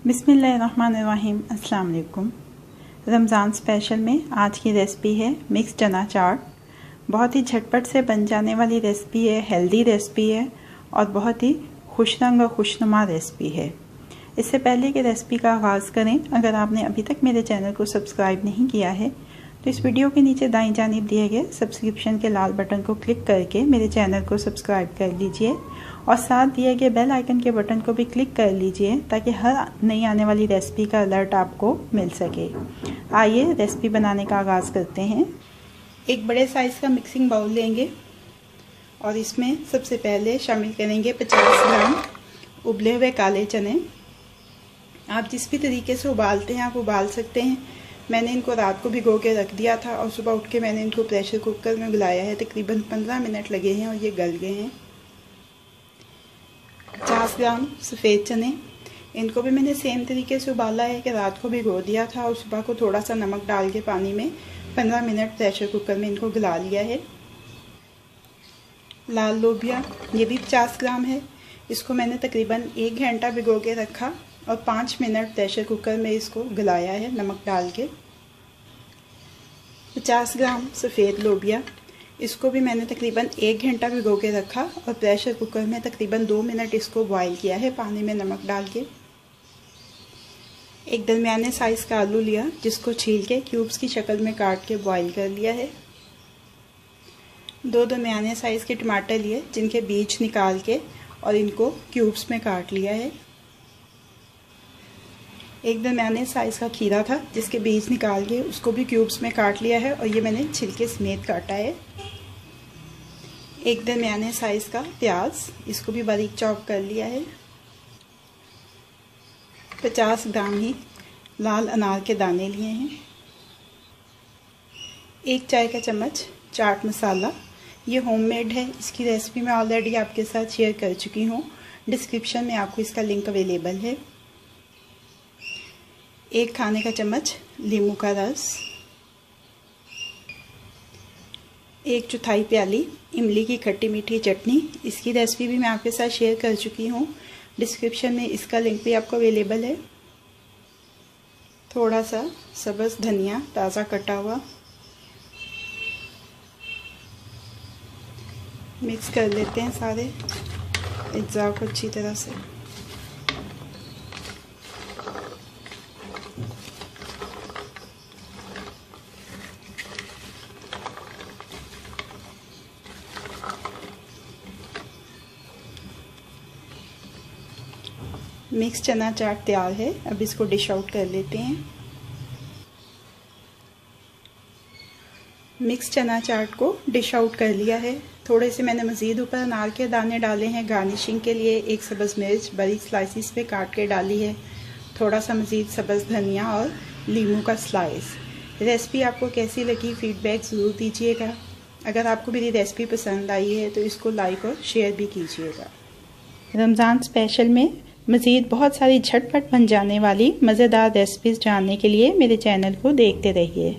बिस्मिल्लाहिर्रहमानिर्रहीम। अस्सलाम वालेकुम। रमज़ान स्पेशल में आज की रेसिपी है मिक्स चना चाट। बहुत ही झटपट से बन जाने वाली रेसिपी है, हेल्दी रेसिपी है और बहुत ही खुश रंग और खुशनुमा रेसिपी है। इससे पहले कि रेसिपी का आगाज़ करें, अगर आपने अभी तक मेरे चैनल को सब्सक्राइब नहीं किया है तो इस वीडियो के नीचे दाईं जानिब दिए गए सब्सक्रिप्शन के लाल बटन को क्लिक करके मेरे चैनल को सब्सक्राइब कर लीजिए और साथ दिए गए बेल आइकन के बटन को भी क्लिक कर लीजिए ताकि हर नई आने वाली रेसिपी का अलर्ट आपको मिल सके। आइए रेसिपी बनाने का आगाज़ करते हैं। एक बड़े साइज़ का मिक्सिंग बाउल लेंगे और इसमें सबसे पहले शामिल करेंगे 50 ग्राम उबले हुए काले चने। आप जिस भी तरीके से उबालते हैं आप उबाल सकते हैं। मैंने इनको रात को भिगो के रख दिया था और सुबह उठ के मैंने इनको प्रेशर कुकर में उबलाया है। तकरीबन 15 मिनट लगे हैं और ये गल गए हैं। 50 ग्राम सफ़ेद चने, इनको भी मैंने सेम तरीके से उबाला है कि रात को भिगो दिया था और सुबह को थोड़ा सा नमक डाल के पानी में 15 मिनट प्रेशर कुकर में इनको गला लिया है। लाल लोबिया, ये भी 50 ग्राम है। इसको मैंने तकरीबन 1 घंटा भिगो के रखा और 5 मिनट प्रेशर कुकर में इसको गलाया है नमक डाल के। 50 ग्राम सफ़ेद लोबिया, इसको भी मैंने तकरीबन 1 घंटा भिगो के रखा और प्रेशर कुकर में तकरीबन 2 मिनट इसको बॉईल किया है पानी में नमक डाल के। एक दरमियाने साइज़ का आलू लिया जिसको छील के क्यूब्स की शक्ल में काट के बॉईल कर लिया है। 2 दरमियाने साइज़ के टमाटर लिए जिनके बीज निकाल के और इनको क्यूब्स में काट लिया है। एक दरमियाने साइज़ का खीरा था जिसके बीज निकाल के उसको भी क्यूब्स में काट लिया है और ये मैंने छिलके समेत काटा है। एक दरमियाने साइज़ का प्याज, इसको भी बारीक चॉप कर लिया है। 50 ग्राम ही लाल अनार के दाने लिए हैं। 1 चाय का चम्मच चाट मसाला, ये होममेड है। इसकी रेसिपी मैं ऑलरेडी आपके साथ शेयर कर चुकी हूँ, डिस्क्रिप्शन में आपको इसका लिंक अवेलेबल है। 1 खाने का चम्मच नींबू का रस, 1 चौथाई प्याली इमली की खट्टी मीठी चटनी। इसकी रेसिपी भी मैं आपके साथ शेयर कर चुकी हूँ, डिस्क्रिप्शन में इसका लिंक भी आपको अवेलेबल है। थोड़ा सा सब्ज़ धनिया ताज़ा कटा हुआ, मिक्स कर लेते हैं सारे अज्जा को अच्छी तरह से। मिक्स चना चाट तैयार है। अब इसको डिश आउट कर लेते हैं। मिक्स चना चाट को डिश आउट कर लिया है। थोड़े से मैंने मज़ीद ऊपर अनार के दाने डाले हैं गार्निशिंग के लिए। 1 सब्ज़ मिर्च बारीक स्लाइसिस पे काट के डाली है। थोड़ा सा मज़ीद सब्ज़ धनिया और लीमू का स्लाइस। रेसिपी आपको कैसी लगी फीडबैक ज़रूर दीजिएगा। अगर आपको मेरी रेसिपी पसंद आई है तो इसको लाइक और शेयर भी कीजिएगा। रमज़ान स्पेशल में मज़ीद बहुत सारी झटपट बन जाने वाली मज़ेदार रेसिपीज़ जानने के लिए मेरे चैनल को देखते रहिए।